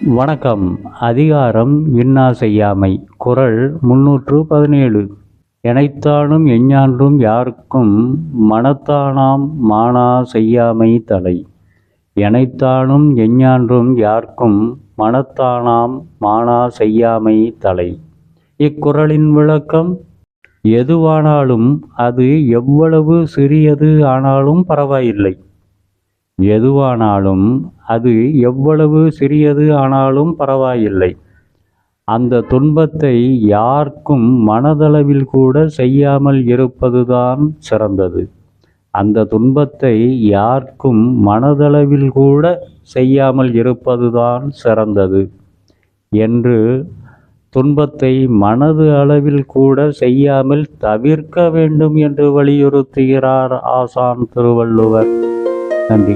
வணக்கம். அதிகாரம் இன்னா செய்யாமை. குறள் 317. எனைத்தானும் எஞ்ஞான்றும் யார்க்கும் மனத்தானாம் மானா செய்யாமை தலை. எனைத்தானும் எஞ்ஞான்றும் யார்க்கும் மனத்தானாம் மானா செய்யாமை தலை. இக்குறளின் விளக்கம்: எதுவானாலும் அது எவ்வளவு சிறியது ஆனாலும் பரவாயில்லை. எதுவானாலும் அது எவ்வளவு சிறியது ஆனாலும் பரவாயில்லை. அந்த துன்பத்தை யார்க்கும் மனதளவில் கூட செய்யாமல் இருப்பதுதான் சிறந்தது. அந்த துன்பத்தை யார்க்கும் மனதளவில் கூட செய்யாமல் இருப்பதுதான் சிறந்தது என்று துன்பத்தை மனது அளவில் கூட செய்யாமல் தவிர்க்க வேண்டும் என்று வலியுறுத்துகிறார் ஆசான் திருவள்ளுவர். நன்றி.